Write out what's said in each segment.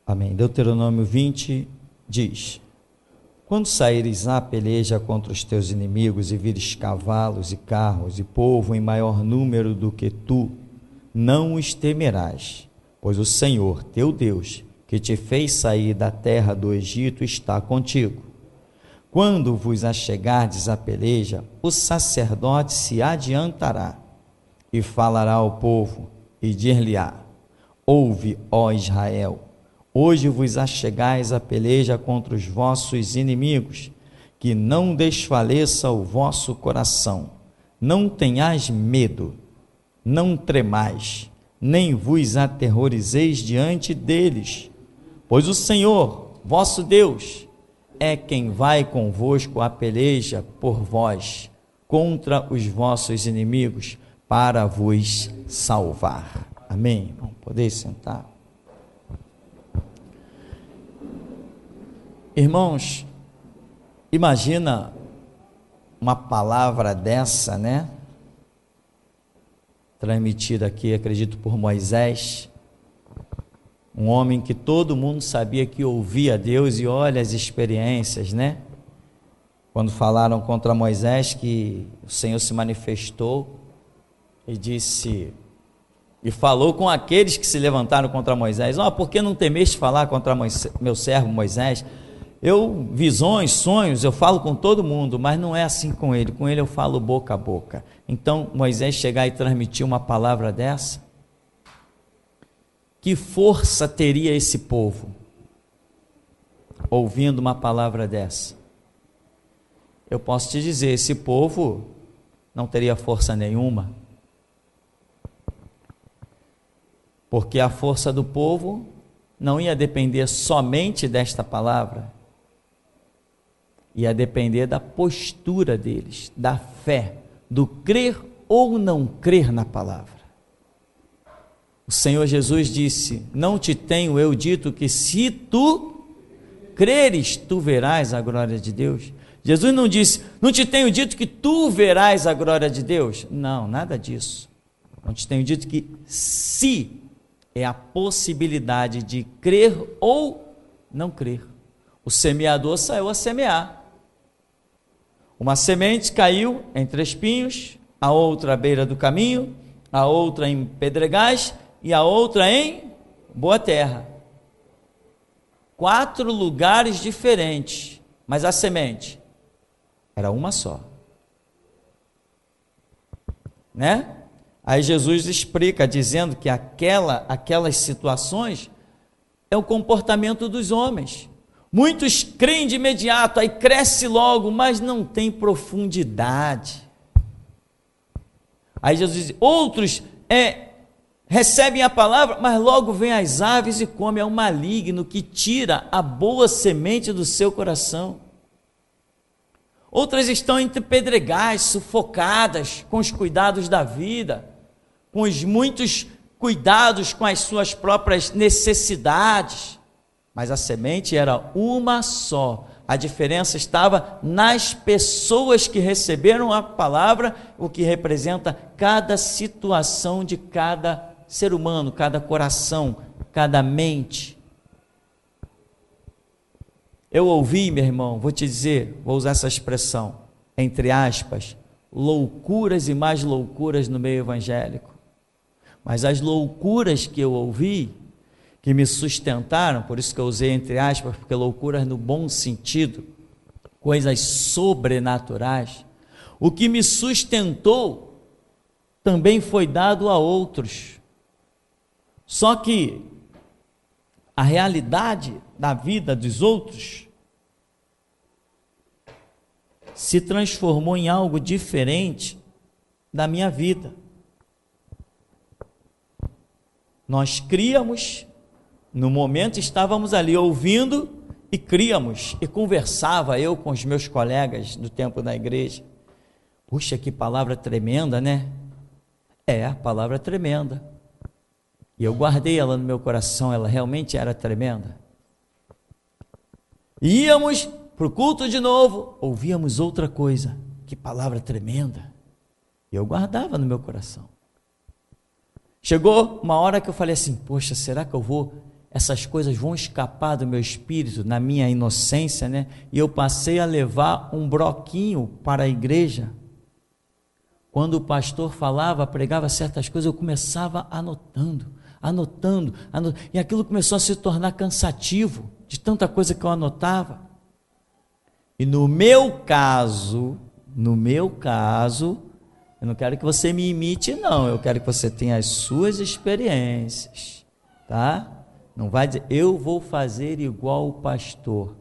Amém. Deuteronômio 20 diz: quando saíres à peleja contra os teus inimigos e vires cavalos e carros e povo em maior número do que tu, não os temerás, pois o Senhor, teu Deus, que te fez sair da terra do Egito, está contigo. Quando vos achegardes à peleja, o sacerdote se adiantará e falará ao povo e dir-lhe-á: ouve, ó Israel, hoje vos achegais à peleja contra os vossos inimigos, que não desfaleça o vosso coração, não tenhais medo, não tremais, nem vos aterrorizeis diante deles, pois o Senhor, vosso Deus, é quem vai convosco à peleja por vós, contra os vossos inimigos, para vos salvar. Amém? Vamos poder sentar. Irmãos, imagina uma palavra dessa, né? Transmitida aqui, acredito, por Moisés, um homem que todo mundo sabia que ouvia Deus, e olha as experiências, né? Quando falaram contra Moisés, que o Senhor se manifestou e disse, e falou com aqueles que se levantaram contra Moisés: por que não temeste falar contra meu servo Moisés? Visões, sonhos, eu falo com todo mundo, mas não é assim com ele eu falo boca a boca. Então, Moisés chegar e transmitir uma palavra dessa, que força teria esse povo, ouvindo uma palavra dessa? Eu posso te dizer, esse povo não teria força nenhuma, porque a força do povo não ia depender somente desta palavra, ia depender da postura deles, da fé, do crer ou não crer na palavra. O Senhor Jesus disse: não te tenho eu dito que se tu creres, tu verás a glória de Deus? Jesus não disse: não te tenho dito que tu verás a glória de Deus? Não, nada disso. Não te tenho dito que se é a possibilidade de crer ou não crer. O semeador saiu a semear. Uma semente caiu entre espinhos, a outra à beira do caminho, a outra em pedregais e a outra em boa terra. 4 lugares diferentes, mas a semente era uma só, né? Aí Jesus explica, dizendo que aquelas situações é o comportamento dos homens. Muitos creem de imediato, aí cresce logo, mas não tem profundidade. Aí Jesus diz: outros recebem a palavra, mas logo vem as aves e comem. É o maligno que tira a boa semente do seu coração. Outras estão entre pedregais, sufocadas com os cuidados da vida, com os muitos cuidados com as suas próprias necessidades, mas a semente era uma só. A diferença estava nas pessoas que receberam a palavra, o que representa cada situação de cada ser humano, cada coração, cada mente. Eu ouvi, meu irmão, vou te dizer, vou usar essa expressão, entre aspas, loucuras e mais loucuras no meio evangélico. Mas as loucuras que eu ouvi, que me sustentaram, por isso que eu usei entre aspas, porque loucuras no bom sentido, coisas sobrenaturais, o que me sustentou também foi dado a outros. Só que a realidade da vida dos outros se transformou em algo diferente da minha vida. Nós críamos, no momento estávamos ali ouvindo e críamos, e conversava eu com os meus colegas do tempo da igreja. Puxa, que palavra tremenda, né? A palavra tremenda. E eu guardei ela no meu coração, ela realmente era tremenda. Íamos para o culto de novo, ouvíamos outra coisa, que palavra tremenda. E eu guardava no meu coração. Chegou uma hora que eu falei assim: poxa, será que eu vou essas coisas vão escapar do meu espírito, na minha inocência, né? E eu passei a levar um bloquinho para a igreja. Quando o pastor falava, pregava certas coisas, eu começava anotando, e aquilo começou a se tornar cansativo, de tanta coisa que eu anotava. E no meu caso, eu não quero que você me imite, não, eu quero que você tenha as suas experiências, tá? Não vai dizer, eu vou fazer igual o pastor.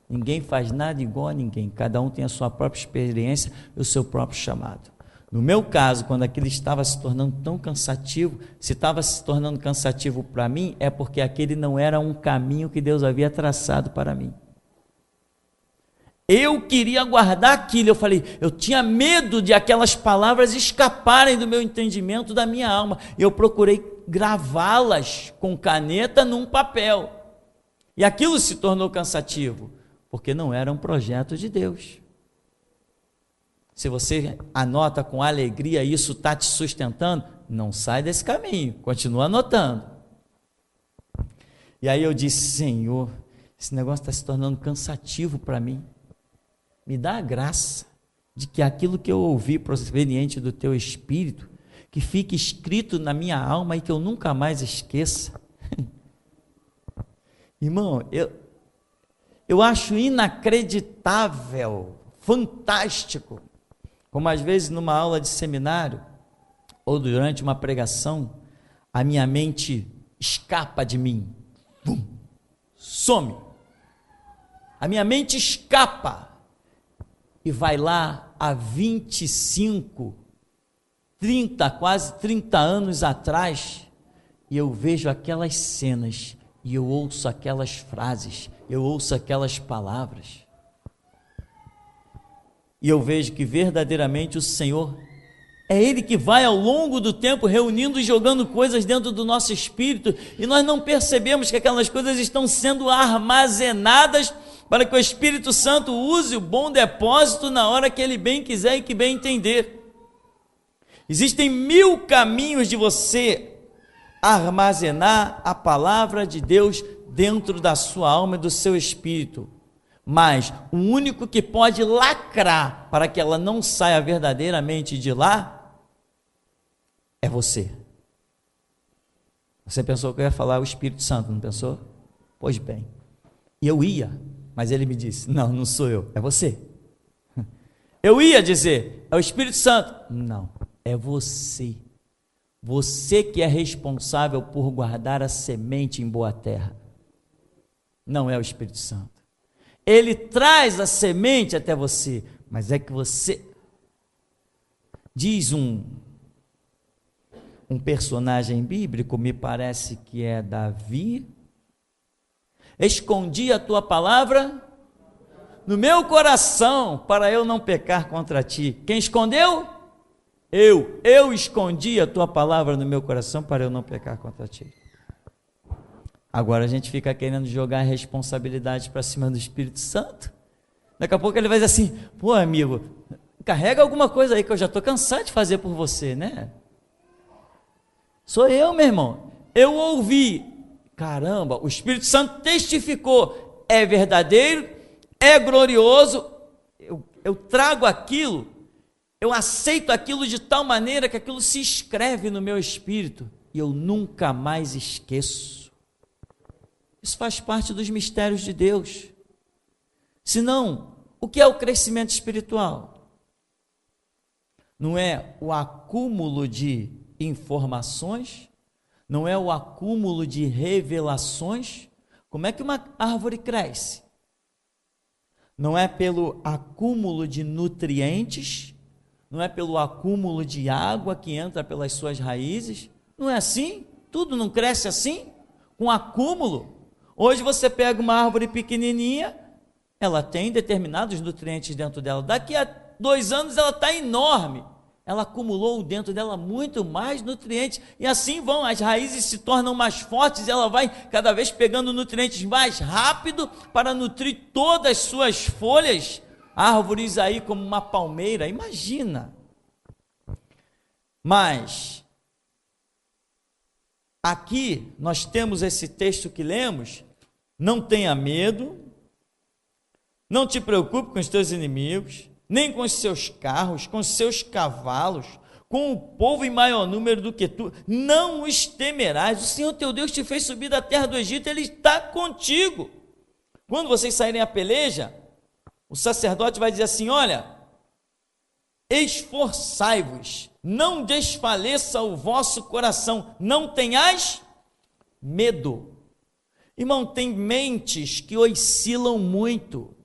Ninguém faz nada igual a ninguém, cada um tem a sua própria experiência e o seu próprio chamado. No meu caso, quando aquilo estava se tornando tão cansativo, se estava se tornando cansativo para mim, é porque aquele não era um caminho que Deus havia traçado para mim. Eu queria guardar aquilo, eu falei, eu tinha medo de aquelas palavras escaparem do meu entendimento, da minha alma. Eu procurei gravá-las com caneta num papel. E aquilo se tornou cansativo, porque não era um projeto de Deus. Se você anota com alegria, isso está te sustentando, não sai desse caminho, continua anotando. E aí eu disse, Senhor, esse negócio está se tornando cansativo para mim. Me dá a graça de que aquilo que eu ouvi proveniente do teu Espírito, que fique escrito na minha alma e que eu nunca mais esqueça. Irmão, eu acho inacreditável, fantástico, como às vezes numa aula de seminário, ou durante uma pregação, a minha mente escapa de mim, some, a minha mente escapa, e vai lá há 25, 30, quase 30 anos atrás, e eu vejo aquelas cenas, e eu ouço aquelas frases, eu ouço aquelas palavras, e eu vejo que verdadeiramente o Senhor, é Ele que vai ao longo do tempo reunindo e jogando coisas dentro do nosso espírito, e nós não percebemos que aquelas coisas estão sendo armazenadas, para que o Espírito Santo use o bom depósito na hora que Ele bem quiser e que bem entender. Existem 1000 caminhos de você armazenar a palavra de Deus dentro da sua alma e do seu espírito, mas o único que pode lacrar para que ela não saia verdadeiramente de lá é você. Você pensou que eu ia falar o Espírito Santo, não pensou? Pois bem, eu ia, mas ele me disse, não sou eu, é você. Eu ia dizer, é o Espírito Santo. Não, é você. Você que é responsável por guardar a semente em boa terra. Não é o Espírito Santo. Ele traz a semente até você, mas é que você... Diz um personagem bíblico, me parece que é Davi, escondi a tua palavra no meu coração, para eu não pecar contra ti. Quem escondeu? Eu escondi a tua palavra no meu coração, para eu não pecar contra ti. Agora a gente fica querendo jogar a responsabilidade para cima do Espírito Santo. Daqui a pouco ele vai dizer assim, pô amigo, carrega alguma coisa aí que eu já estou cansado de fazer por você, né? Sou eu, meu irmão, eu ouvi, caramba, o Espírito Santo testificou, é verdadeiro, é glorioso, eu trago aquilo, eu aceito aquilo de tal maneira que aquilo se escreve no meu espírito, e eu nunca mais esqueço. Isso faz parte dos mistérios de Deus. Senão, o que é o crescimento espiritual? Não é o acúmulo de informações, não é o acúmulo de revelações. Como é que uma árvore cresce? Não é pelo acúmulo de nutrientes, não é pelo acúmulo de água que entra pelas suas raízes, não é assim? Tudo não cresce assim? Com acúmulo? Hoje você pega uma árvore pequenininha, ela tem determinados nutrientes dentro dela, daqui a 2 anos ela está enorme, ela acumulou dentro dela muito mais nutrientes, e assim vão, as raízes se tornam mais fortes, ela vai cada vez pegando nutrientes mais rápido, para nutrir todas as suas folhas, árvores aí como uma palmeira, imagina. Mas aqui nós temos esse texto que lemos: não tenha medo, não te preocupe com os teus inimigos, nem com os seus carros, com os seus cavalos, com o povo em maior número do que tu, não os temerás. O Senhor teu Deus te fez subir da terra do Egito, Ele está contigo. Quando vocês saírem à peleja, o sacerdote vai dizer assim: olha, esforçai-vos, não desfaleça o vosso coração, não tenhais medo. Irmão, tem mentes que oscilam muito.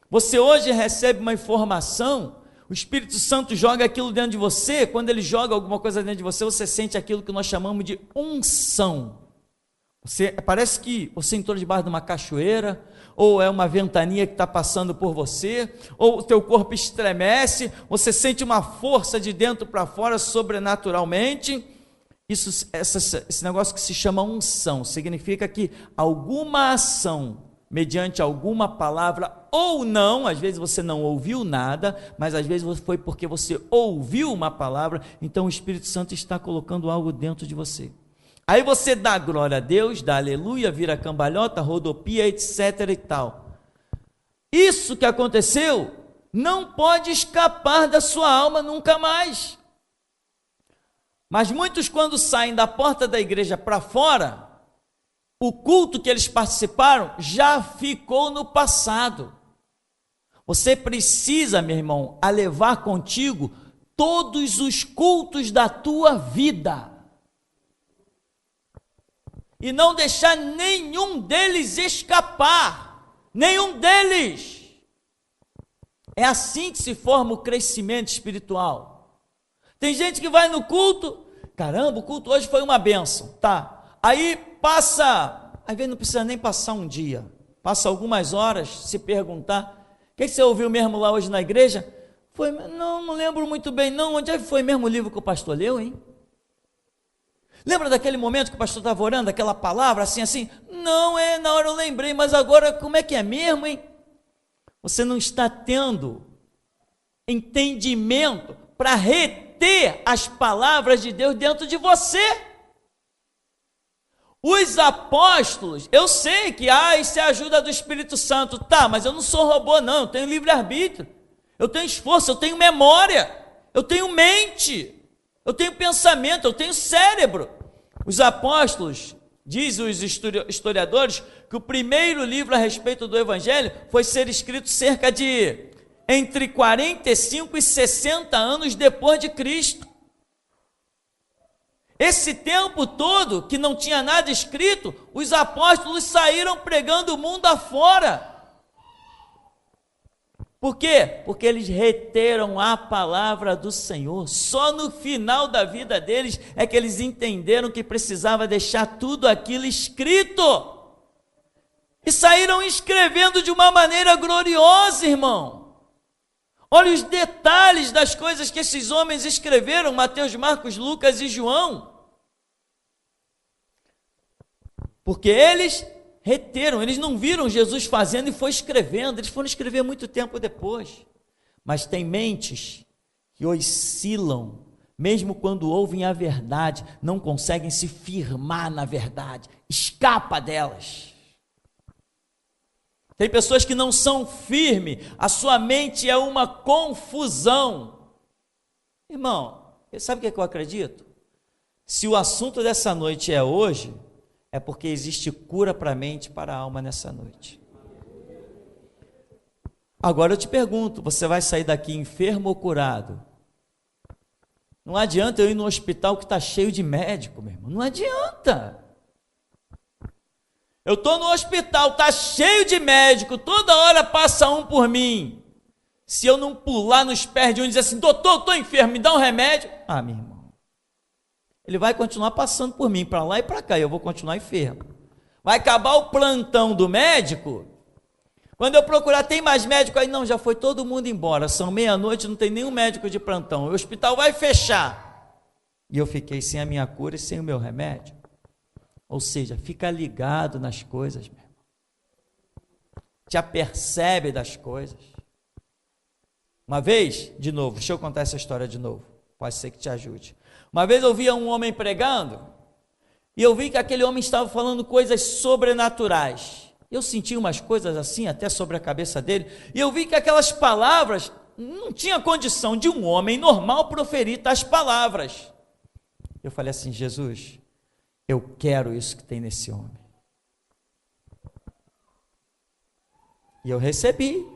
Você hoje recebe uma informação, o Espírito Santo joga aquilo dentro de você. Quando ele joga alguma coisa dentro de você, você sente aquilo que nós chamamos de unção. Parece que você entrou debaixo de uma cachoeira, ou é uma ventania que está passando por você, ou o teu corpo estremece, você sente uma força de dentro para fora sobrenaturalmente. Esse negócio que se chama unção, significa que alguma ação, mediante alguma palavra ou não, às vezes você não ouviu nada, mas às vezes foi porque você ouviu uma palavra, então o Espírito Santo está colocando algo dentro de você. Aí você dá glória a Deus, dá aleluia, vira cambalhota, rodopia, etc e tal. Isso que aconteceu não pode escapar da sua alma nunca mais. Mas muitos, quando saem da porta da igreja para fora, o culto que eles participaram já ficou no passado. Você precisa, meu irmão, a levar contigo todos os cultos da tua vida e não deixar nenhum deles escapar, nenhum deles. É assim que se forma o crescimento espiritual. Tem gente que vai no culto, caramba, o culto hoje foi uma bênção, tá? Aí passa, às vezes não precisa nem passar um dia, passa algumas horas, se perguntar: o que você ouviu mesmo lá hoje na igreja? Não lembro muito bem não. Onde é que foi mesmo o livro que o pastor leu, hein? Lembra daquele momento que o pastor estava orando, aquela palavra assim? Não, na hora eu lembrei, mas agora como é que é mesmo, hein? Você não está tendo entendimento para reter as palavras de Deus dentro de você. Os apóstolos, eu sei que isso é a ajuda do Espírito Santo, tá, mas eu não sou robô não, eu tenho livre-arbítrio, eu tenho esforço, eu tenho memória, eu tenho mente, eu tenho pensamento, eu tenho cérebro. Os apóstolos, diz os historiadores, que o primeiro livro a respeito do Evangelho foi ser escrito cerca de entre 45 e 60 anos depois de Cristo. Esse tempo todo que não tinha nada escrito, os apóstolos saíram pregando o mundo afora. Por quê? Porque eles reteram a palavra do Senhor. Só no final da vida deles é que eles entenderam que precisava deixar tudo aquilo escrito. E saíram escrevendo de uma maneira gloriosa, irmão. Olha os detalhes das coisas que esses homens escreveram, Mateus, Marcos, Lucas e João. Porque eles reteram, eles não viram Jesus fazendo e foi escrevendo, eles foram escrever muito tempo depois. Mas tem mentes que oscilam, mesmo quando ouvem a verdade, não conseguem se firmar na verdade, escapa delas. Tem pessoas que não são firmes, a sua mente é uma confusão. Irmão, sabe o que eu acredito? Se o assunto dessa noite é hoje, é porque existe cura para a mente e para a alma nessa noite. Agora eu te pergunto, você vai sair daqui enfermo ou curado? Não adianta eu ir no hospital que está cheio de médico, meu irmão, não adianta. Eu estou no hospital, está cheio de médico, toda hora passa um por mim. Se eu não pular nos pés de um e dizer assim: doutor, estou enfermo, me dá um remédio. Meu irmão, ele vai continuar passando por mim, para lá e para cá, e eu vou continuar enfermo. Vai acabar o plantão do médico, quando eu procurar, tem mais médico? Aí não, já foi todo mundo embora, são meia-noite, não tem nenhum médico de plantão, o hospital vai fechar. E eu fiquei sem a minha cura e sem o meu remédio. Ou seja, fica ligado nas coisas, meu irmão. te apercebe das coisas. Uma vez, de novo, deixa eu contar essa história de novo, pode ser que te ajude. Uma vez eu via um homem pregando, e eu vi que aquele homem estava falando coisas sobrenaturais. Eu senti umas coisas assim, até sobre a cabeça dele, e eu vi que aquelas palavras, não tinha condição de um homem normal proferir tais palavras. Eu falei assim: Jesus, eu quero isso que tem nesse homem. E eu recebi.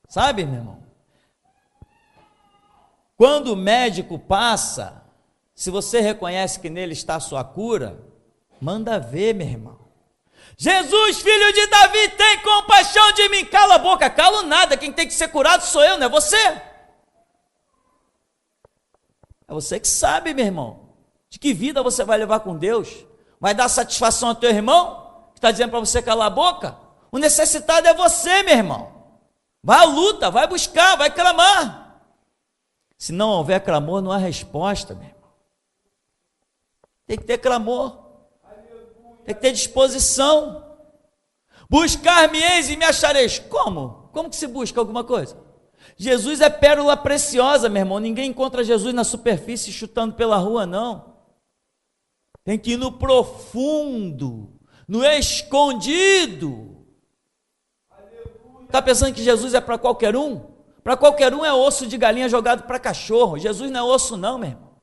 Sabe, meu irmão? Quando o médico passa, se você reconhece que nele está a sua cura, manda ver, meu irmão. Jesus, filho de Davi, tem compaixão de mim. Cala a boca. Calo nada, quem tem que ser curado sou eu, não é você. É você que sabe, meu irmão, de que vida você vai levar com Deus. Vai dar satisfação ao teu irmão, que está dizendo para você calar a boca? O necessitado é você, meu irmão. Vai à luta, vai buscar, vai clamar. Se não houver clamor, não há resposta, meu irmão. Tem que ter clamor, tem que ter disposição. Buscar-me-eis e me achareis. Como? Como que se busca alguma coisa? Jesus é pérola preciosa, meu irmão. Ninguém encontra Jesus na superfície chutando pela rua, não. Tem que ir no profundo, no escondido. Está pensando que Jesus é para qualquer um? Para qualquer um é osso de galinha jogado para cachorro. Jesus não é osso não, meu irmão.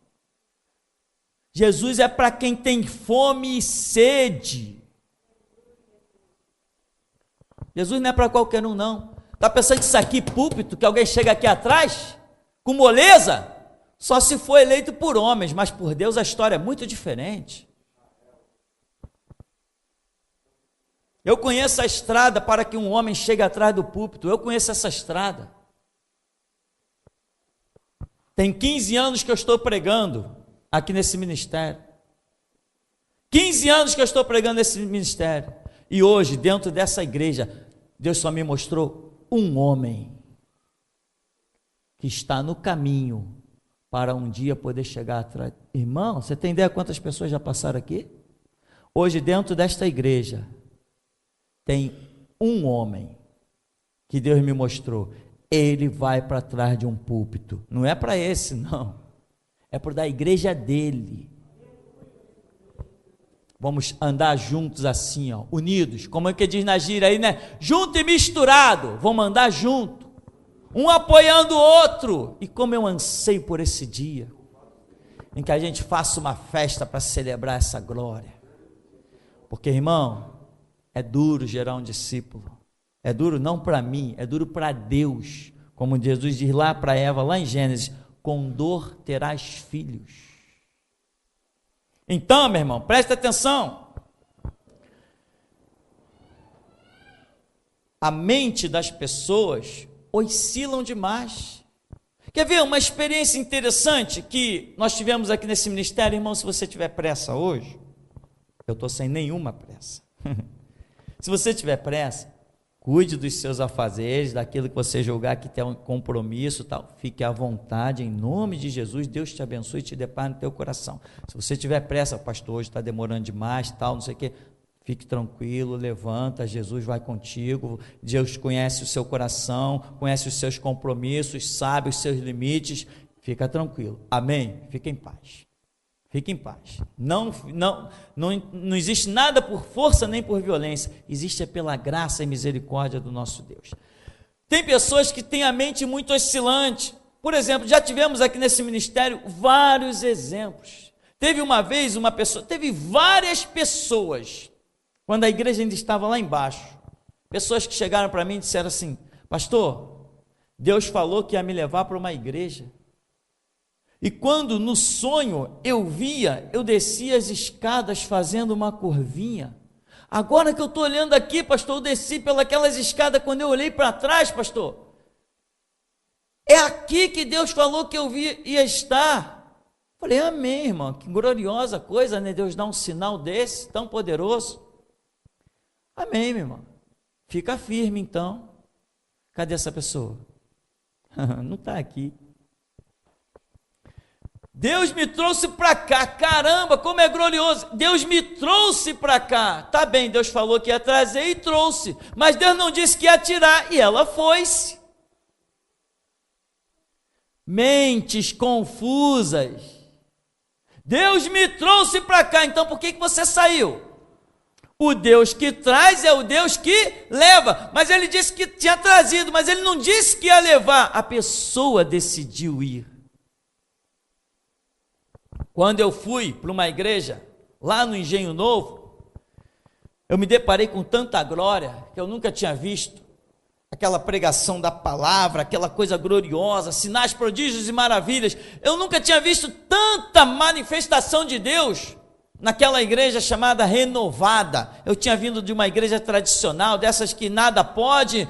Jesus é para quem tem fome e sede. Jesus não é para qualquer um não. Está pensando que isso aqui, púlpito, que alguém chega aqui atrás, com moleza? Só se for eleito por homens, mas por Deus a história é muito diferente. Eu conheço a estrada para que um homem chegue atrás do púlpito. Eu conheço essa estrada. Tem 15 anos que eu estou pregando aqui nesse ministério. 15 anos que eu estou pregando nesse ministério. E hoje, dentro dessa igreja, Deus só me mostrou um homem que está no caminho para um dia poder chegar atrás. Irmão, você tem ideia quantas pessoas já passaram aqui? Hoje, dentro desta igreja, tem um homem que Deus me mostrou. Ele vai para trás de um púlpito. Não é para esse, não. É para da igreja dele. Vamos andar juntos assim, ó, unidos. Como é que diz na gíria aí, né? Junto e misturado. Vamos andar junto. Um apoiando o outro. E como eu anseio por esse dia, em que a gente faça uma festa para celebrar essa glória. Porque, irmão, é duro gerar um discípulo. É duro não para mim, é duro para Deus. Como Jesus diz lá para Eva, lá em Gênesis, com dor terás filhos. Então, meu irmão, presta atenção. A mente das pessoas oscilam demais. Quer ver uma experiência interessante que nós tivemos aqui nesse ministério, irmão? Se você tiver pressa hoje, eu estou sem nenhuma pressa. Se você tiver pressa, cuide dos seus afazeres, daquilo que você julgar que tem um compromisso, tal. Fique à vontade, em nome de Jesus. Deus te abençoe e te dê paz no teu coração. Se você tiver pressa, pastor, hoje está demorando demais, tal, não sei o quê, fique tranquilo, levanta, Jesus vai contigo. Deus conhece o seu coração, conhece os seus compromissos, sabe os seus limites. Fica tranquilo. Amém? Fique em paz. Fique em paz. Não existe nada por força nem por violência. Existe pela graça e misericórdia do nosso Deus. Tem pessoas que têm a mente muito oscilante. Por exemplo, já tivemos aqui nesse ministério vários exemplos. Teve uma vez uma pessoa, teve várias pessoas, quando a igreja ainda estava lá embaixo, pessoas que chegaram para mim e disseram assim: pastor, Deus falou que ia me levar para uma igreja. E quando no sonho eu via, eu descia as escadas fazendo uma curvinha. Agora que eu estou olhando aqui, pastor, eu desci pelas escadas, quando eu olhei para trás, pastor, é aqui que Deus falou que eu ia estar. Falei, amém, irmão, que gloriosa coisa, né? Deus dá um sinal desse, tão poderoso. Amém, meu irmão. Fica firme, então. Cadê essa pessoa? Não está aqui. Deus me trouxe para cá, caramba, como é glorioso, Deus me trouxe para cá, tá bem, Deus falou que ia trazer e trouxe, mas Deus não disse que ia tirar, e ela foi-se. Mentes confusas, Deus me trouxe para cá, então por que você saiu? O Deus que traz é o Deus que leva, mas ele disse que tinha trazido, mas ele não disse que ia levar, a pessoa decidiu ir. Quando eu fui para uma igreja, lá no Engenho Novo, eu me deparei com tanta glória, que eu nunca tinha visto, aquela pregação da palavra, aquela coisa gloriosa, sinais, prodígios e maravilhas, eu nunca tinha visto tanta manifestação de Deus, naquela igreja chamada Renovada. Eu tinha vindo de uma igreja tradicional, dessas que nada pode,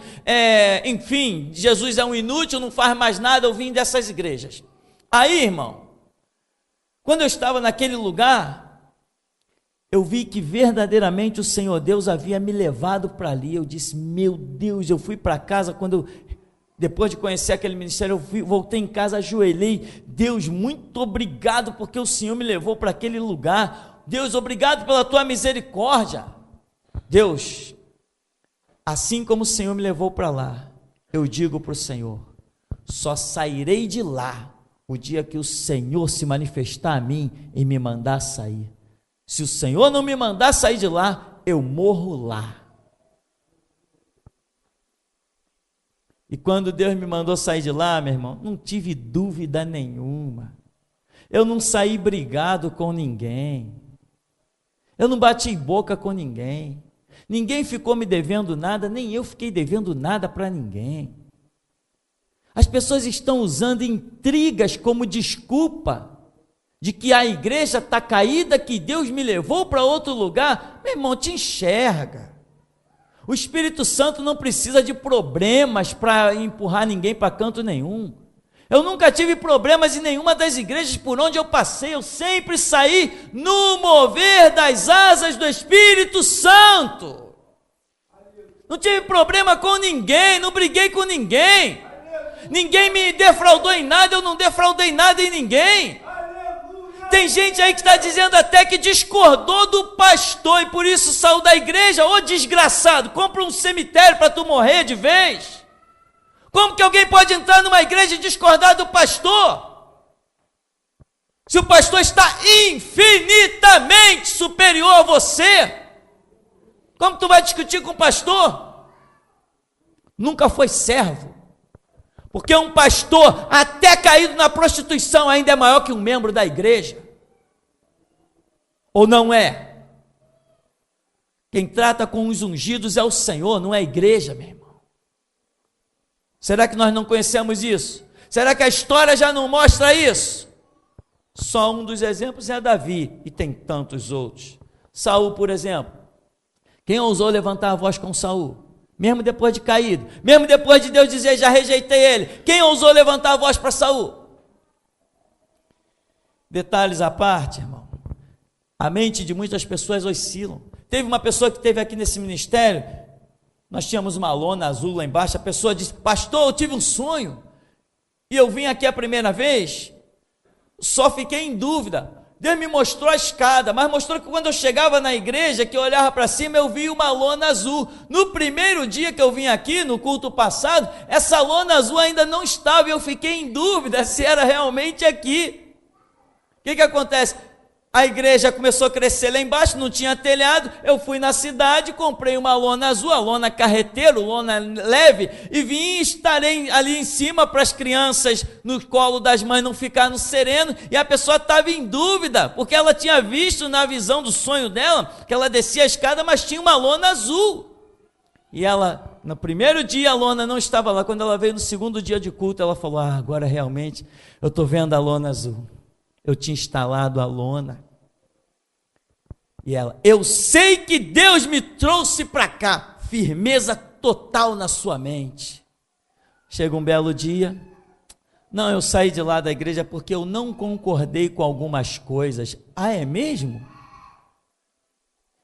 enfim, Jesus é um inútil, não faz mais nada, eu vim dessas igrejas. Aí, irmão, quando eu estava naquele lugar, eu vi que verdadeiramente o Senhor Deus havia me levado para ali. Eu disse, meu Deus, eu fui para casa, depois de conhecer aquele ministério, voltei em casa, ajoelhei, Deus, muito obrigado, porque o Senhor me levou para aquele lugar. Deus, obrigado pela tua misericórdia. Deus, assim como o Senhor me levou para lá, eu digo para o Senhor, só sairei de lá o dia que o Senhor se manifestar a mim e me mandar sair. Se o Senhor não me mandar sair de lá, eu morro lá. E quando Deus me mandou sair de lá, meu irmão, não tive dúvida nenhuma. Eu não saí brigado com ninguém. Eu não bati boca com ninguém. Ninguém ficou me devendo nada, nem eu fiquei devendo nada para ninguém. As pessoas estão usando intrigas como desculpa de que a igreja está caída, que Deus me levou para outro lugar. Meu irmão, te enxerga. O Espírito Santo não precisa de problemas para empurrar ninguém para canto nenhum. Eu nunca tive problemas em nenhuma das igrejas por onde eu passei, eu sempre saí no mover das asas do Espírito Santo. Não tive problema com ninguém, não briguei com ninguém. Ninguém me defraudou em nada, eu não defraudei nada em ninguém. Tem gente aí que está dizendo até que discordou do pastor e por isso saiu da igreja. Ô desgraçado, compra um cemitério para tu morrer de vez. Como que alguém pode entrar numa igreja e discordar do pastor? Se o pastor está infinitamente superior a você, como tu vai discutir com o pastor? Nunca foi servo. Porque um pastor, até caído na prostituição, ainda é maior que um membro da igreja. Ou não é? Quem trata com os ungidos é o Senhor, não é a igreja, meu irmão. Será que nós não conhecemos isso? Será que a história já não mostra isso? Só um dos exemplos é Davi, e tem tantos outros. Saul, por exemplo. Quem ousou levantar a voz com Saul? Mesmo depois de caído, mesmo depois de Deus dizer, já rejeitei ele, quem ousou levantar a voz para Saul? Detalhes à parte, irmão, a mente de muitas pessoas oscilam. Teve uma pessoa que esteve aqui nesse ministério, nós tínhamos uma lona azul lá embaixo, a pessoa disse, pastor, eu tive um sonho, e eu vim aqui a primeira vez, só fiquei em dúvida. Deus me mostrou a escada, mas mostrou que quando eu chegava na igreja, que eu olhava para cima, eu vi uma lona azul. No primeiro dia que eu vim aqui, no culto passado, essa lona azul ainda não estava, e eu fiquei em dúvida se era realmente aqui. O que acontece? A igreja começou a crescer lá embaixo, não tinha telhado, eu fui na cidade, comprei uma lona azul, a lona carreteiro, lona leve, e vim e estarei ali em cima para as crianças no colo das mães não ficar no sereno, e a pessoa estava em dúvida, porque ela tinha visto na visão do sonho dela, que ela descia a escada, mas tinha uma lona azul, e ela, no primeiro dia a lona não estava lá, quando ela veio no segundo dia de culto, ela falou, agora realmente eu estou vendo a lona azul, eu tinha instalado a lona. E ela, eu sei que Deus me trouxe para cá, firmeza total na sua mente. Chega um belo dia, não, eu saí de lá da igreja porque eu não concordei com algumas coisas. Ah, é mesmo?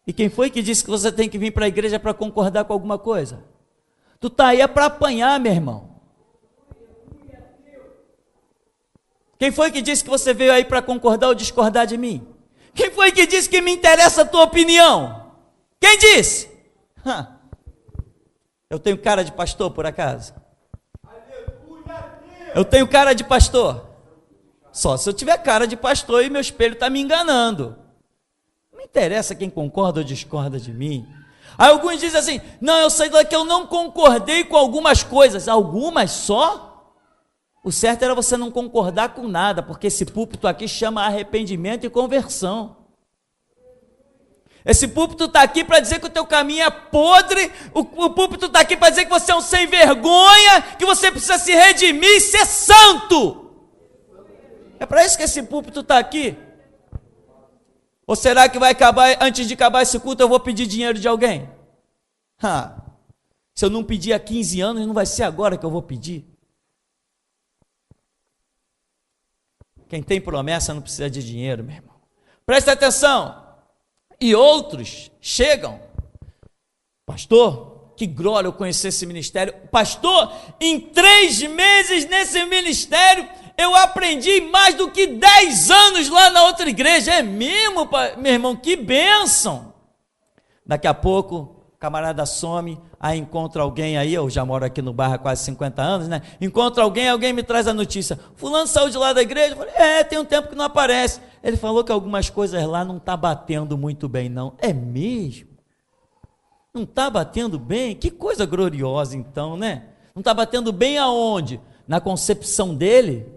E quem foi que disse que você tem que vir para a igreja para concordar com alguma coisa? Tu está aí para apanhar, meu irmão. Quem foi que disse que você veio aí para concordar ou discordar de mim? Quem foi que disse que me interessa a tua opinião? Quem disse? Eu tenho cara de pastor, por acaso? Eu tenho cara de pastor? Só se eu tiver cara de pastor e meu espelho está me enganando. Não interessa quem concorda ou discorda de mim. Aí alguns dizem assim, não, eu sei que eu não concordei com algumas coisas. Algumas só? O certo era você não concordar com nada, porque esse púlpito aqui chama arrependimento e conversão. Esse púlpito está aqui para dizer que o teu caminho é podre, o púlpito está aqui para dizer que você é um sem vergonha, que você precisa se redimir e ser santo. É para isso que esse púlpito está aqui. Ou será que vai acabar, antes de acabar esse culto, eu vou pedir dinheiro de alguém? Se eu não pedir há 15 anos, não vai ser agora que eu vou pedir. Quem tem promessa não precisa de dinheiro, meu irmão. Presta atenção. E outros chegam, pastor, que glória eu conhecer esse ministério. Pastor, em 3 meses nesse ministério, eu aprendi mais do que 10 anos lá na outra igreja. É mesmo, meu irmão, que bênção. Daqui a pouco, o camarada some, aí encontra alguém aí, eu já moro aqui no bairro há quase 50 anos, né? Encontra alguém me traz a notícia. Fulano saiu de lá da igreja. Eu falei, tem um tempo que não aparece. Ele falou que algumas coisas lá não está batendo muito bem, não. É mesmo? Não está batendo bem? Que coisa gloriosa, então, né? Não está batendo bem aonde? Na concepção dele?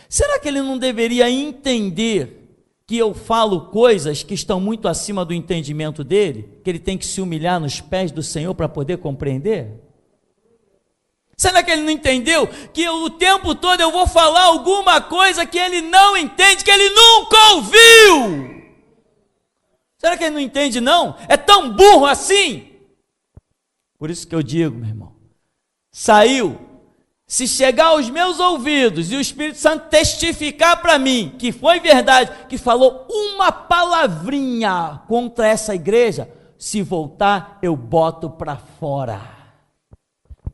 Será que ele não deveria entender que eu falo coisas que estão muito acima do entendimento dele? Que ele tem que se humilhar nos pés do Senhor para poder compreender? Será que ele não entendeu que o tempo todo eu vou falar alguma coisa que ele não entende, que ele nunca ouviu? Será que ele não entende, não? É tão burro assim? Por isso que eu digo, meu irmão, saiu, se chegar aos meus ouvidos e o Espírito Santo testificar para mim que foi verdade, que falou uma palavrinha contra essa igreja, se voltar, eu boto para fora.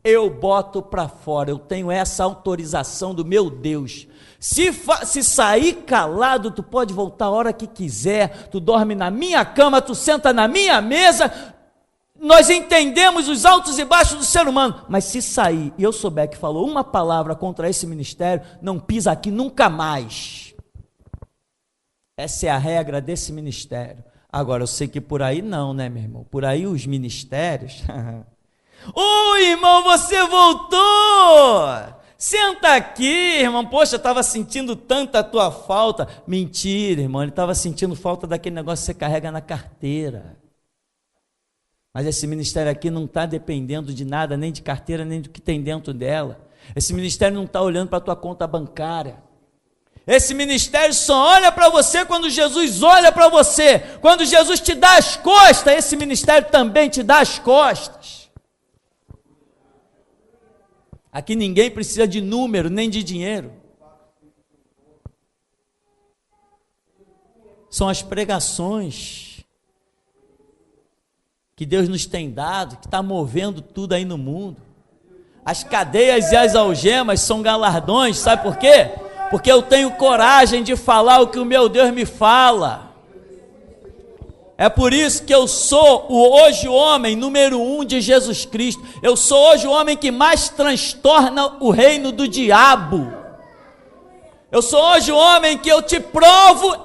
Eu boto para fora, eu tenho essa autorização do meu Deus. Se sair calado, tu pode voltar a hora que quiser, tu dorme na minha cama, tu senta na minha mesa, nós entendemos os altos e baixos do ser humano, mas se sair e eu souber que falou uma palavra contra esse ministério, não pisa aqui nunca mais. Essa é a regra desse ministério. Agora, eu sei que por aí não, né, meu irmão? Por aí os ministérios... irmão, você voltou! Senta aqui, irmão. Poxa, eu estava sentindo tanta tua falta. Mentira, irmão, ele estava sentindo falta daquele negócio que você carrega na carteira. Mas esse ministério aqui não está dependendo de nada, nem de carteira, nem do que tem dentro dela. Esse ministério não está olhando para a tua conta bancária. Esse ministério só olha para você quando Jesus olha para você. Quando Jesus te dá as costas, esse ministério também te dá as costas. Aqui ninguém precisa de número, nem de dinheiro. São as pregações que Deus nos tem dado, que está movendo tudo aí no mundo. As cadeias e as algemas são galardões, sabe por quê? Porque eu tenho coragem de falar o que o meu Deus me fala. É por isso que eu sou hoje o homem número 1 de Jesus Cristo. Eu sou hoje o homem que mais transtorna o reino do diabo. Eu sou hoje o homem que eu te provo,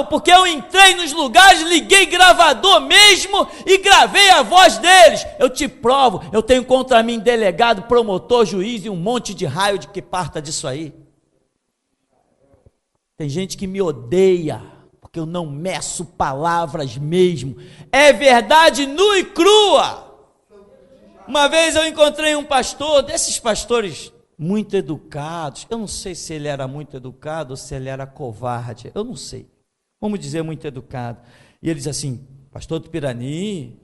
porque eu entrei nos lugares, liguei gravador mesmo e gravei a voz deles. Eu te provo, eu tenho contra mim delegado, promotor, juiz e um monte de raio de que parta disso aí. Tem gente que me odeia, porque eu não meço palavras mesmo, é verdade nua e crua. Uma vez eu encontrei um pastor, desses pastores muito educados, eu não sei se ele era muito educado ou se ele era covarde, eu não sei, vamos dizer muito educado, e ele diz assim, pastor Tupirani,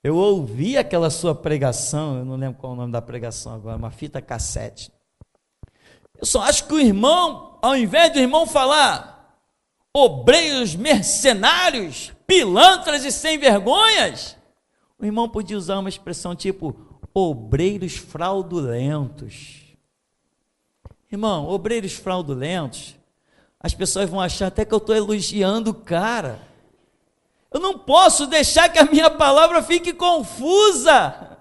eu ouvi aquela sua pregação, eu não lembro qual é o nome da pregação agora, uma fita cassete, eu só acho que o irmão, ao invés do irmão falar obreiros mercenários, pilantras e sem vergonhas, o irmão podia usar uma expressão tipo obreiros fraudulentos. Irmão, obreiros fraudulentos, as pessoas vão achar até que eu estou elogiando o cara. Eu não posso deixar que a minha palavra fique confusa.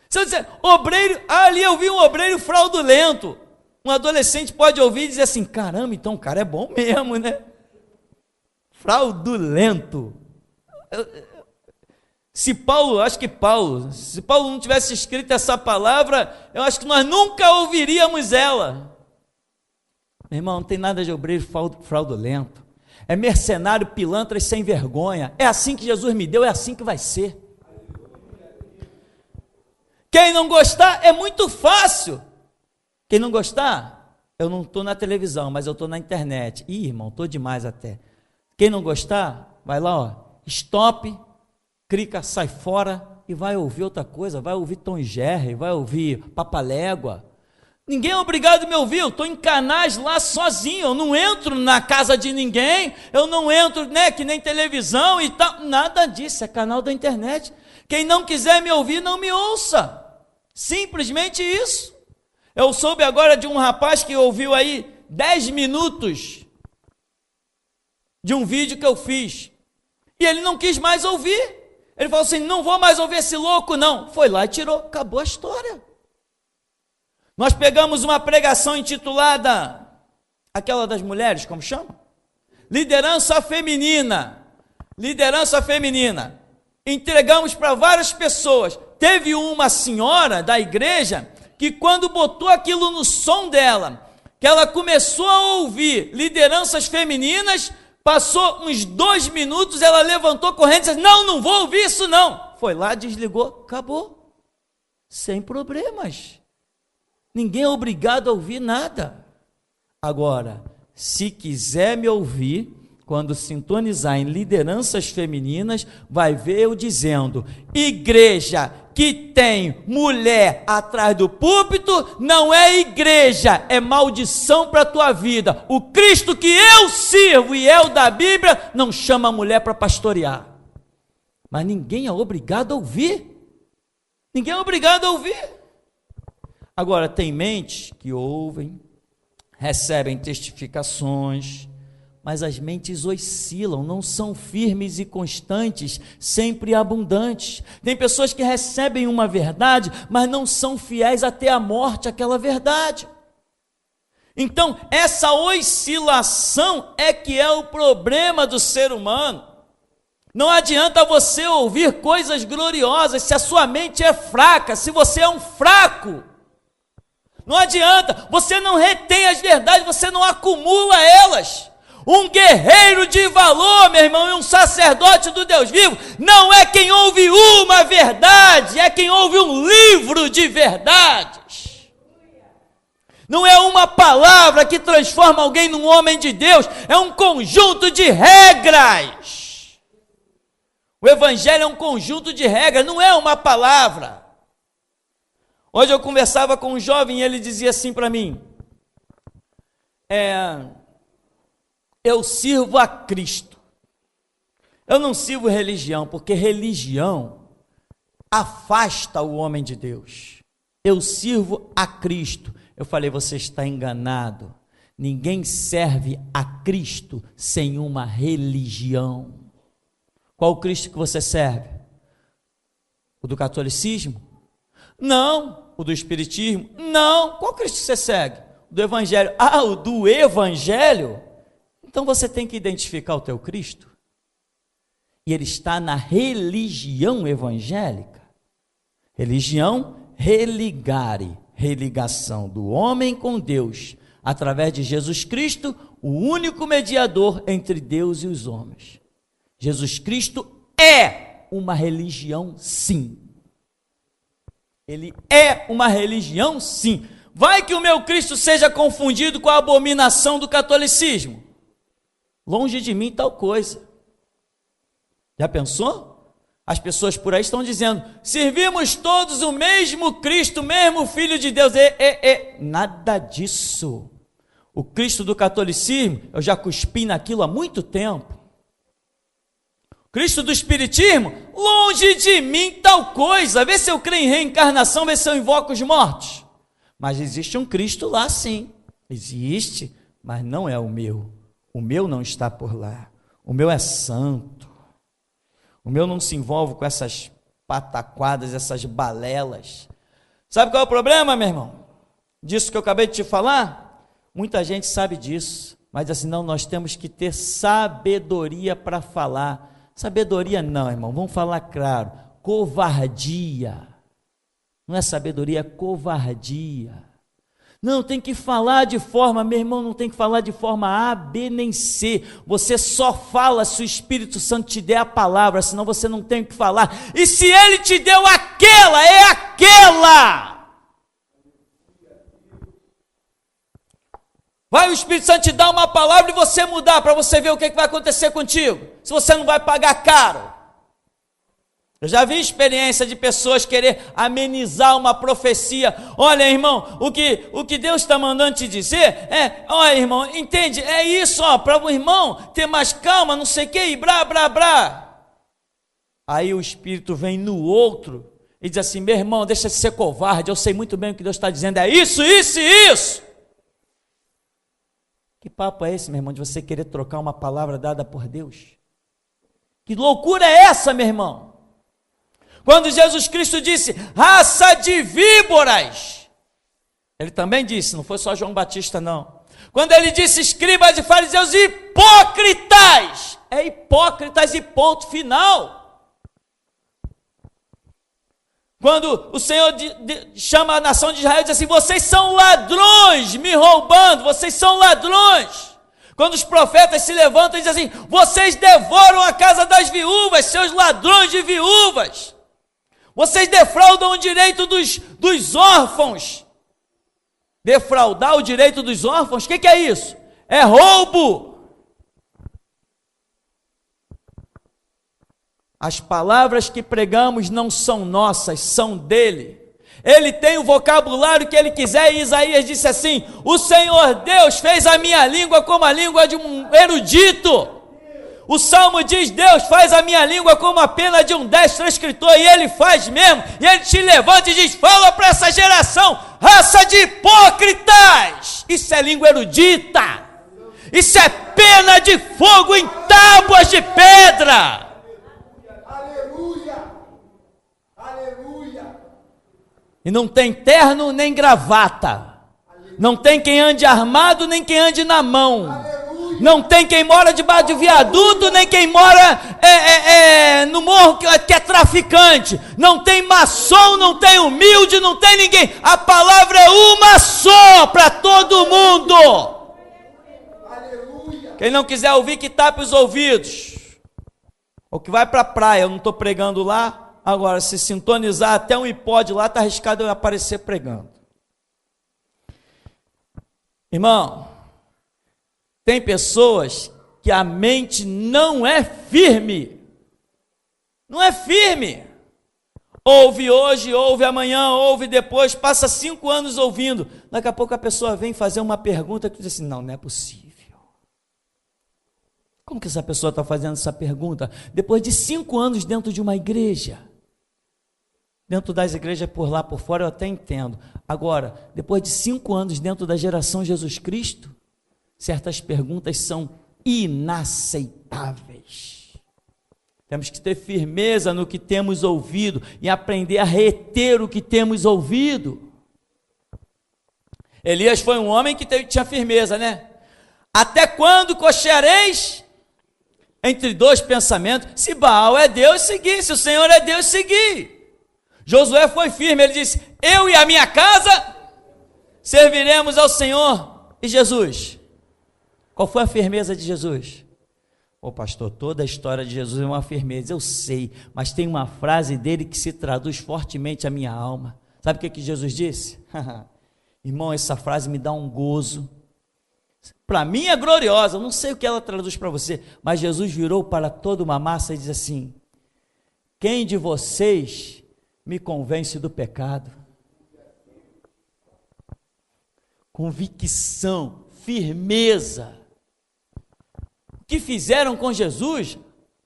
Se eu disser obreiro, ali eu vi um obreiro fraudulento, Um adolescente pode ouvir e dizer assim, caramba, então o cara é bom mesmo, né? Fraudulento. Se Paulo não tivesse escrito essa palavra, eu acho que nós nunca ouviríamos ela. Meu irmão, não tem nada de obreiro fraudulento. É mercenário, pilantra e sem vergonha. É assim que Jesus me deu, é assim que vai ser. Quem não gostar, é muito fácil. Quem não gostar, eu não estou na televisão, mas eu estou na internet. Ih, irmão, estou demais até. Quem não gostar, vai lá, ó, stop, clica, sai fora e vai ouvir outra coisa, vai ouvir Tom e Jerry, vai ouvir Papalégua. Ninguém é obrigado a me ouvir, eu estou em canais lá sozinho, eu não entro na casa de ninguém, eu não entro, né, que nem televisão e tal, nada disso, é canal da internet. Quem não quiser me ouvir, não me ouça. Simplesmente isso. Eu soube agora de um rapaz que ouviu aí 10 minutos de um vídeo que eu fiz. E ele não quis mais ouvir. Ele falou assim, não vou mais ouvir esse louco não. Foi lá e tirou, acabou a história. Nós pegamos uma pregação intitulada, aquela das mulheres, como chama? Liderança feminina. Liderança feminina. Entregamos para várias pessoas. Teve uma senhora da igreja que quando botou aquilo no som dela, que ela começou a ouvir lideranças femininas, passou uns 2 minutos, ela levantou correndo e disse, não vou ouvir isso não. Foi lá, desligou, acabou. Sem problemas. Ninguém é obrigado a ouvir nada. Agora, se quiser me ouvir, quando sintonizar em lideranças femininas, vai ver eu dizendo, igreja que tem mulher atrás do púlpito, não é igreja, é maldição para a tua vida. O Cristo que eu sirvo e é o da Bíblia, não chama a mulher para pastorear. Mas ninguém é obrigado a ouvir. Ninguém é obrigado a ouvir. Agora, tem mentes que ouvem, recebem testificações, mas as mentes oscilam, não são firmes e constantes, sempre abundantes. Tem pessoas que recebem uma verdade, mas não são fiéis até a morte àquela verdade. Então, essa oscilação é que é o problema do ser humano. Não adianta você ouvir coisas gloriosas se a sua mente é fraca, se você é um fraco. Não adianta, você não retém as verdades, você não acumula elas. Um guerreiro de valor, meu irmão, e um sacerdote do Deus vivo, não é quem ouve uma verdade, é quem ouve um livro de verdades. Não é uma palavra que transforma alguém num homem de Deus, é um conjunto de regras. O Evangelho é um conjunto de regras, não é uma palavra. Hoje eu conversava com um jovem e ele dizia assim para mim, eu sirvo a Cristo, eu não sirvo religião, porque religião afasta o homem de Deus. Eu sirvo a Cristo. Eu falei, você está enganado, ninguém serve a Cristo sem uma religião. Qual o Cristo que você serve? O do catolicismo? Não. O do espiritismo? Não. Qual Cristo você segue? O do evangelho? O do evangelho? Então você tem que identificar o teu Cristo. E ele está na religião evangélica. Religião, religare, religação do homem com Deus, através de Jesus Cristo, o único mediador entre Deus e os homens. Jesus Cristo é uma religião, sim. Ele é uma religião, sim. Vai que o meu Cristo seja confundido com a abominação do catolicismo. Longe de mim tal coisa. Já pensou? As pessoas por aí estão dizendo, servimos todos o mesmo Cristo, o mesmo Filho de Deus. Nada disso. O Cristo do catolicismo, eu já cuspi naquilo há muito tempo. Cristo do espiritismo, longe de mim tal coisa. Vê se eu creio em reencarnação, vê se eu invoco os mortos. Mas existe um Cristo lá, sim. Existe, mas não é o meu. O meu não está por lá. O meu é santo. O meu não se envolve com essas pataquadas, essas balelas. Sabe qual é o problema, meu irmão? Disso que eu acabei de te falar? Muita gente sabe disso, mas assim, não, nós temos que ter sabedoria para falar. Sabedoria não, irmão, vamos falar claro, covardia. Não é sabedoria, é covardia. Não, tem que falar de forma, meu irmão, não tem que falar de forma A, B, nem C. Você só fala se o Espírito Santo te der a palavra, senão você não tem o que falar. E se ele te deu aquela, é aquela. Vai o Espírito Santo te dar uma palavra e você mudar, para você ver o que vai acontecer contigo. Se você não vai pagar caro. Eu já vi experiência de pessoas querer amenizar uma profecia. Olha, irmão, o que Deus está mandando te dizer olha, irmão, entende? É isso, para o irmão ter mais calma, não sei o que, e blá, blá, blá. Aí o Espírito vem no outro e diz assim, meu irmão, deixa de ser covarde, eu sei muito bem o que Deus está dizendo, é isso, isso e isso. Que papo é esse, meu irmão, de você querer trocar uma palavra dada por Deus? Que loucura é essa, meu irmão? Quando Jesus Cristo disse, raça de víboras, ele também disse, não foi só João Batista não. Quando ele disse, escribas e fariseus hipócritas, é hipócritas e ponto final. Quando o Senhor chama a nação de Israel e diz assim, vocês são ladrões, me roubando, vocês são ladrões. Quando os profetas se levantam e dizem assim, vocês devoram a casa das viúvas, seus ladrões de viúvas. Vocês defraudam o direito dos órfãos. Defraudar o direito dos órfãos, o que é isso? É roubo. As palavras que pregamos não são nossas, são dele. Ele tem o vocabulário que ele quiser, e Isaías disse assim, o Senhor Deus fez a minha língua como a língua de um erudito. O Salmo diz, Deus faz a minha língua como a pena de um destro escritor, e ele faz mesmo, e ele te levanta e diz, fala para essa geração, raça de hipócritas, isso é língua erudita, isso é pena de fogo em tábuas de pedra. E não tem terno nem gravata, não tem quem ande armado nem quem ande na mão, não tem quem mora debaixo de viaduto nem quem mora no morro que é traficante, não tem maçom, não tem humilde, não tem ninguém, a palavra é uma só para todo mundo. Quem não quiser ouvir que tape os ouvidos, ou que vai para a praia, eu não estou pregando lá. Agora, se sintonizar até um hipóde lá, está arriscado eu aparecer pregando. Irmão, tem pessoas que a mente não é firme. Não é firme. Ouve hoje, ouve amanhã, ouve depois, passa 5 anos ouvindo. Daqui a pouco a pessoa vem fazer uma pergunta que diz assim, não é possível. Como que essa pessoa está fazendo essa pergunta? Depois de 5 anos dentro de uma igreja. Dentro das igrejas por lá, por fora, eu até entendo. Agora, depois de 5 anos dentro da geração Jesus Cristo, certas perguntas são inaceitáveis. Temos que ter firmeza no que temos ouvido e aprender a reter o que temos ouvido. Elias foi um homem que tinha firmeza, né? Até quando cocheareis entre 2 pensamentos? Se Baal é Deus, seguir. Se o Senhor é Deus, seguir. Josué foi firme, ele disse, eu e a minha casa serviremos ao Senhor. E Jesus? Qual foi a firmeza de Jesus? Pastor, toda a história de Jesus é uma firmeza, eu sei, mas tem uma frase dele que se traduz fortemente à minha alma. Sabe o que Jesus disse? Irmão, essa frase me dá um gozo. Para mim é gloriosa, eu não sei o que ela traduz para você, mas Jesus virou para toda uma massa e diz assim, quem de vocês me convence do pecado? Convicção, firmeza. O que fizeram com Jesus,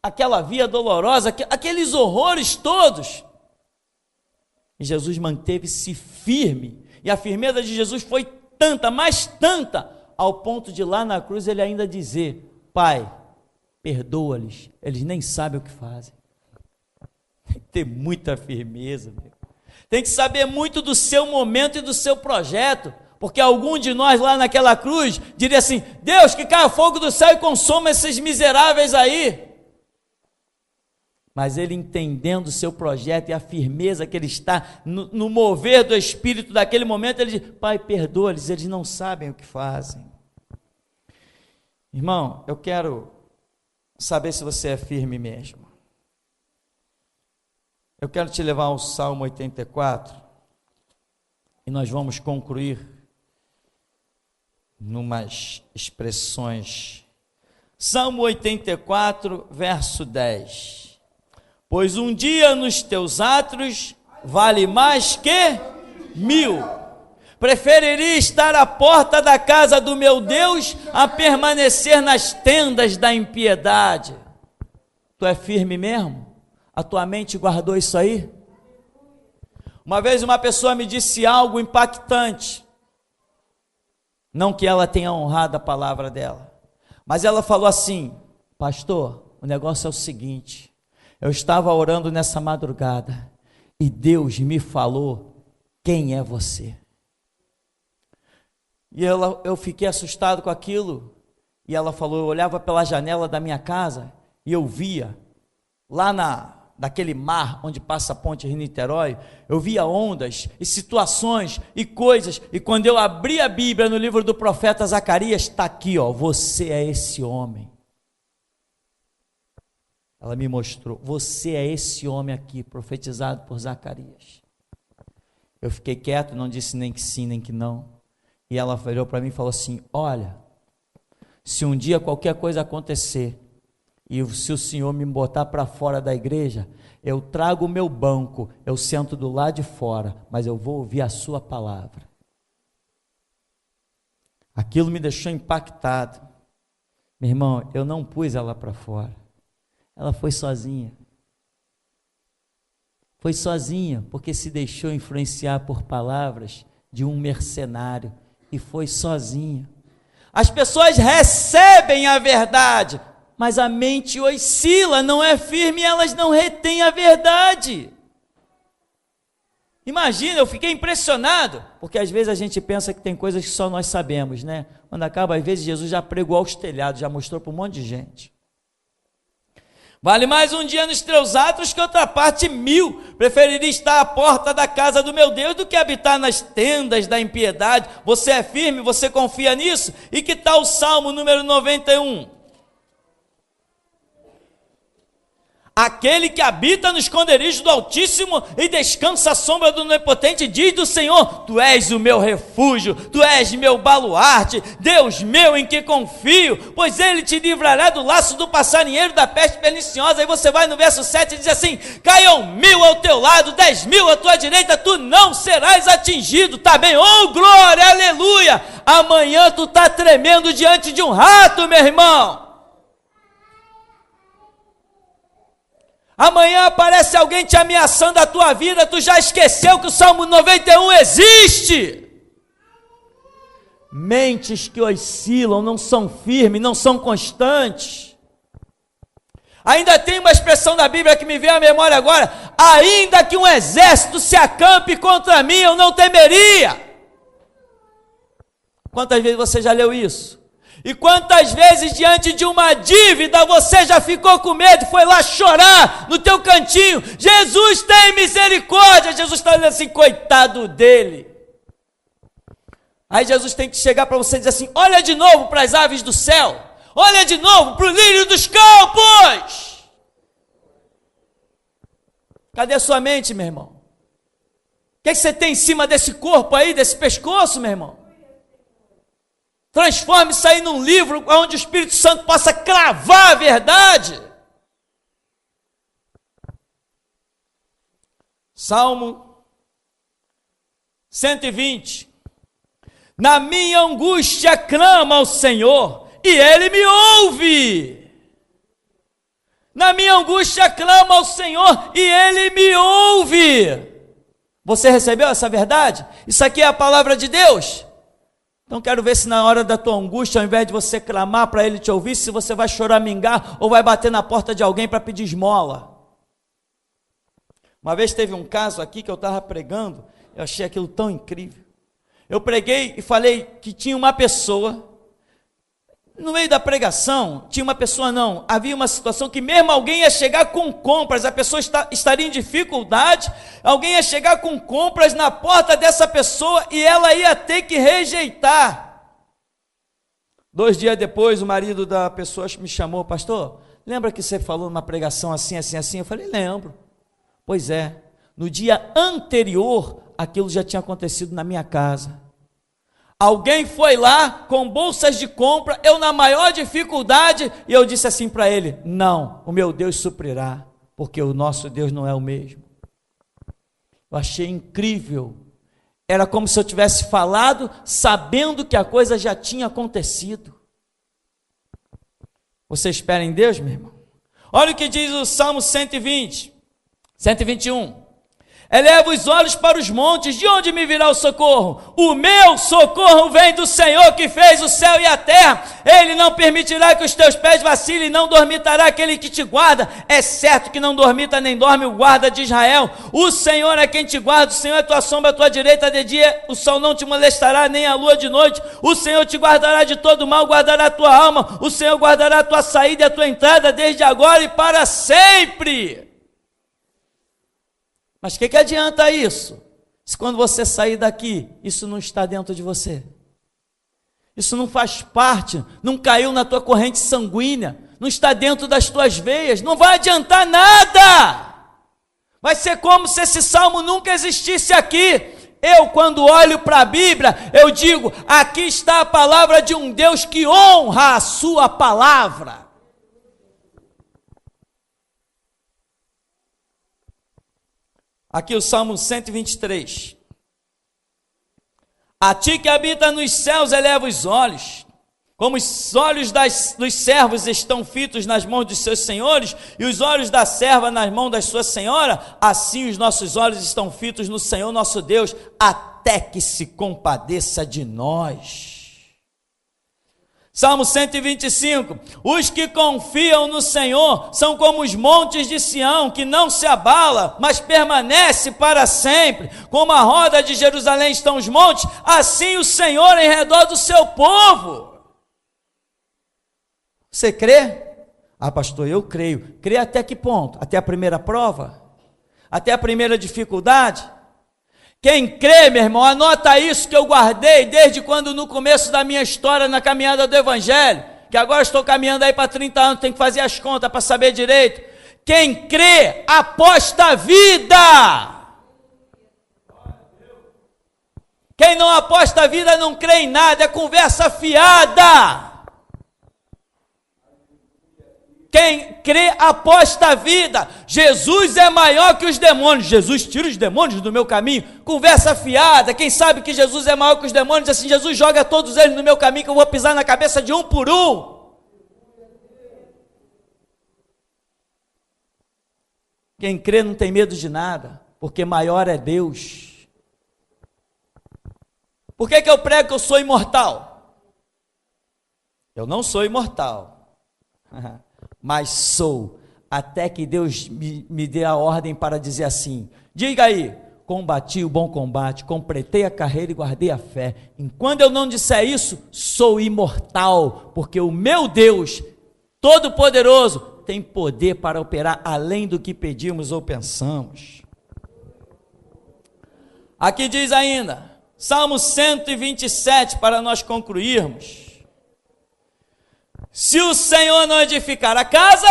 aquela via dolorosa, aqueles horrores todos, e Jesus manteve-se firme, e a firmeza de Jesus foi tanta, mais tanta, ao ponto de lá na cruz ele ainda dizer, Pai, perdoa-lhes, eles nem sabem o que fazem. Tem que ter muita firmeza, meu. Tem que saber muito do seu momento e do seu projeto. Porque algum de nós lá naquela cruz diria assim: Deus, que caia fogo do céu e consuma esses miseráveis aí. Mas ele, entendendo o seu projeto e a firmeza que ele está no mover do Espírito daquele momento, ele diz: Pai, perdoa-lhes, eles não sabem o que fazem. Irmão, eu quero saber se você é firme mesmo. Eu quero te levar ao Salmo 84 e nós vamos concluir numas expressões. Salmo 84, verso 10. Pois um dia nos teus átrios vale mais que 1000. Preferiria estar à porta da casa do meu Deus a permanecer nas tendas da impiedade. Tu é firme mesmo? A tua mente guardou isso aí? Uma vez uma pessoa me disse algo impactante. Não que ela tenha honrado a palavra dela, mas ela falou assim: pastor, o negócio é o seguinte, eu estava orando nessa madrugada e Deus me falou: quem é você? E eu fiquei assustado com aquilo. E ela falou: eu olhava pela janela da minha casa e eu via lá daquele mar onde passa a ponte Rio-Niterói, eu via ondas e situações e coisas, e quando eu abri a Bíblia no livro do profeta Zacarias, está aqui, ó, você é esse homem. Ela me mostrou: você é esse homem aqui, profetizado por Zacarias. Eu fiquei quieto, não disse nem que sim, nem que não. E ela virou para mim e falou assim: olha, se um dia qualquer coisa acontecer, e se o Senhor me botar para fora da igreja, eu trago o meu banco, eu sento do lado de fora, mas eu vou ouvir a sua palavra. Aquilo me deixou impactado. Meu irmão, eu não pus ela para fora. Ela foi sozinha. Foi sozinha, porque se deixou influenciar por palavras de um mercenário, e foi sozinha. As pessoas recebem a verdade, mas a mente oscila, não é firme, e elas não retêm a verdade. Imagina, eu fiquei impressionado, porque às vezes a gente pensa que tem coisas que só nós sabemos, né? Quando acaba, às vezes Jesus já pregou aos telhados, já mostrou para um monte de gente. Vale mais um dia nos teus átrios que outra parte 1000. Preferiria estar à porta da casa do meu Deus do que habitar nas tendas da impiedade. Você é firme? Você confia nisso? E que tal o Salmo número 91? Aquele que habita no esconderijo do Altíssimo e descansa à sombra do Onipotente, diz do Senhor: tu és o meu refúgio, tu és meu baluarte, Deus meu em que confio, pois ele te livrará do laço do passarinheiro, da peste perniciosa. Aí você vai no verso 7 e diz assim: caiam 1000 ao teu lado, 10.000 à tua direita, tu não serás atingido. Tá bem? Oh glória, aleluia. Amanhã tu tá tremendo diante de um rato, meu irmão. Amanhã aparece alguém te ameaçando a tua vida, tu já esqueceu que o Salmo 91 existe. Mentes que oscilam, não são firmes, não são constantes. Ainda tem uma expressão da Bíblia que me veio à memória agora: ainda que um exército se acampe contra mim, eu não temeria. Quantas vezes você já leu isso? E quantas vezes diante de uma dívida você já ficou com medo, foi lá chorar no teu cantinho: Jesus tem misericórdia. Jesus está dizendo assim: coitado dele. Aí Jesus tem que chegar para você e dizer assim: olha de novo para as aves do céu, olha de novo para o lírio dos campos. Cadê a sua mente, meu irmão? O que você tem em cima desse corpo aí, desse pescoço, meu irmão? Transforme isso aí num livro onde o Espírito Santo possa cravar a verdade. Salmo 120. Na minha angústia clamo ao Senhor, e Ele me ouve. Na minha angústia clamo ao Senhor, e Ele me ouve. Você recebeu essa verdade? Isso aqui é a palavra de Deus. Então quero ver se na hora da tua angústia, ao invés de você clamar para Ele te ouvir, se você vai choramingar ou vai bater na porta de alguém para pedir esmola. Uma vez teve um caso aqui que eu estava pregando, eu achei aquilo tão incrível. Eu preguei e falei que tinha uma pessoa, no meio da pregação, havia uma situação que mesmo alguém ia chegar com compras, a pessoa estaria em dificuldade, alguém ia chegar com compras na porta dessa pessoa e ela ia ter que rejeitar. 2 dias depois, o marido da pessoa me chamou: pastor, lembra que você falou numa pregação assim, assim, assim? Eu falei: lembro. Pois é, no dia anterior, aquilo já tinha acontecido na minha casa. Alguém foi lá com bolsas de compra, eu na maior dificuldade, e eu disse assim para ele: não, o meu Deus suprirá, porque o nosso Deus não é o mesmo. Eu achei incrível, era como se eu tivesse falado, sabendo que a coisa já tinha acontecido. Você espera em Deus, meu irmão? Olha o que diz o Salmo 121. Eleva os olhos para os montes, de onde me virá o socorro? O meu socorro vem do Senhor que fez o céu e a terra. Ele não permitirá que os teus pés vacilem, não dormitará aquele que te guarda. É certo que não dormita nem dorme o guarda de Israel. O Senhor é quem te guarda, o Senhor é tua sombra, a tua direita de dia, o sol não te molestará, nem a lua de noite. O Senhor te guardará de todo mal, guardará a tua alma. O Senhor guardará a tua saída e a tua entrada, desde agora e para sempre. Mas o que adianta isso? Se quando você sair daqui, isso não está dentro de você. Isso não faz parte, não caiu na tua corrente sanguínea, não está dentro das tuas veias, não vai adiantar nada. Vai ser como se esse salmo nunca existisse aqui. Eu, quando olho para a Bíblia, eu digo: aqui está a palavra de um Deus que honra a sua palavra. Aqui o Salmo 123. A ti que habita nos céus eleva os olhos, como os olhos dos servos estão fitos nas mãos dos seus senhores, e os olhos da serva nas mãos da sua senhora, assim os nossos olhos estão fitos no Senhor nosso Deus, até que se compadeça de nós. Salmo 125, os que confiam no Senhor são como os montes de Sião, que não se abala, mas permanece para sempre. Como a roda de Jerusalém estão os montes, assim o Senhor em redor do seu povo. Você crê? Ah, pastor, eu creio. Crê até que ponto? Até a primeira prova? Até a primeira dificuldade? Quem crê, meu irmão, anota isso que eu guardei desde quando no começo da minha história na caminhada do Evangelho, que agora estou caminhando aí para 30 anos, tenho que fazer as contas para saber direito. Quem crê, aposta a vida. Quem não aposta a vida não crê em nada, é conversa fiada. Quem crê, aposta a vida. Jesus é maior que os demônios. Jesus tira os demônios do meu caminho. Conversa fiada. Quem sabe que Jesus é maior que os demônios, assim: Jesus joga todos eles no meu caminho, que eu vou pisar na cabeça de um por um. Quem crê não tem medo de nada, porque maior é Deus. Por que eu prego que eu sou imortal? Eu não sou imortal. Mas sou, até que Deus me dê a ordem para dizer assim: diga aí, combati o bom combate, completei a carreira e guardei a fé. Enquanto eu não disser isso, sou imortal, porque o meu Deus, Todo-Poderoso, tem poder para operar além do que pedimos ou pensamos. Aqui diz ainda, Salmo 127, para nós concluirmos: se o Senhor não edificar a casa,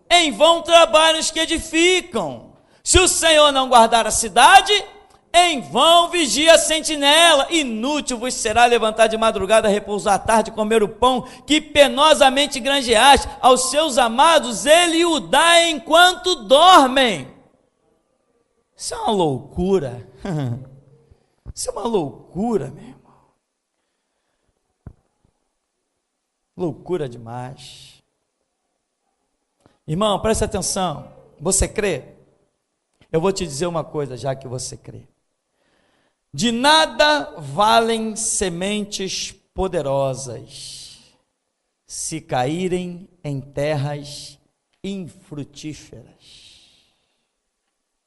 em vão trabalham os que edificam. Se o Senhor não guardar a cidade, em vão vigia a sentinela. Inútil vos será levantar de madrugada, repousar à tarde, comer o pão que penosamente granjeaste. Aos seus amados ele o dá enquanto dormem. Isso é uma loucura. Isso é uma loucura, meu irmão. Loucura demais. Irmão, preste atenção. Você crê? Eu vou te dizer uma coisa, já que você crê. De nada valem sementes poderosas se caírem em terras infrutíferas.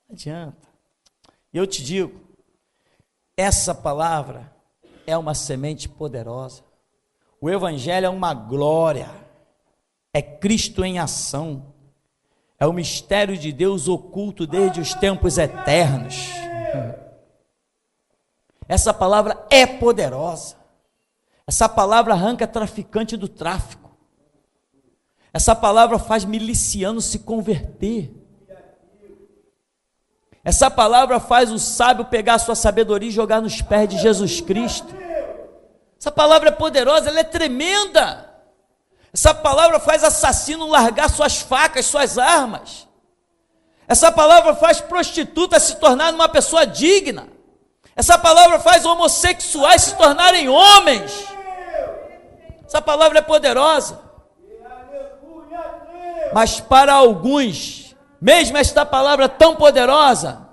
Não adianta. Eu te digo, Essa palavra é uma semente poderosa. O Evangelho é uma glória, é Cristo em ação, é o mistério de Deus oculto desde os tempos eternos. Essa palavra é poderosa. Essa palavra arranca traficante do tráfico. Essa palavra faz miliciano se converter. Essa palavra faz o sábio pegar a sua sabedoria e jogar nos pés de Jesus Cristo. Essa palavra é poderosa, ela é tremenda. Essa palavra faz assassino largar suas facas, suas armas. Essa palavra faz prostituta se tornar uma pessoa digna. Essa palavra faz homossexuais se tornarem homens. Essa palavra é poderosa. Mas para alguns, mesmo esta palavra tão poderosa,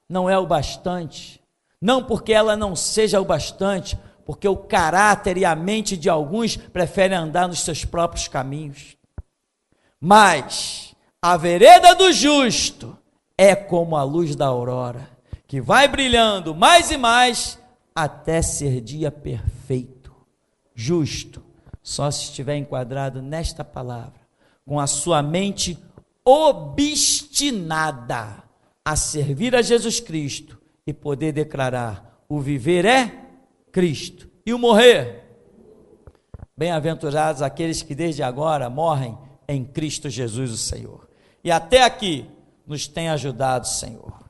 não é o bastante. Não porque ela não seja o bastante, porque o caráter e a mente de alguns preferem andar nos seus próprios caminhos. Mas a vereda do justo é como a luz da aurora, que vai brilhando mais e mais até ser dia perfeito. Justo, só se estiver enquadrado nesta palavra, com a sua mente obstinada a servir a Jesus Cristo e poder declarar: o viver é Cristo e o morrer. Bem-aventurados aqueles que desde agora morrem em Cristo Jesus o Senhor. E até aqui nos tem ajudado, Senhor.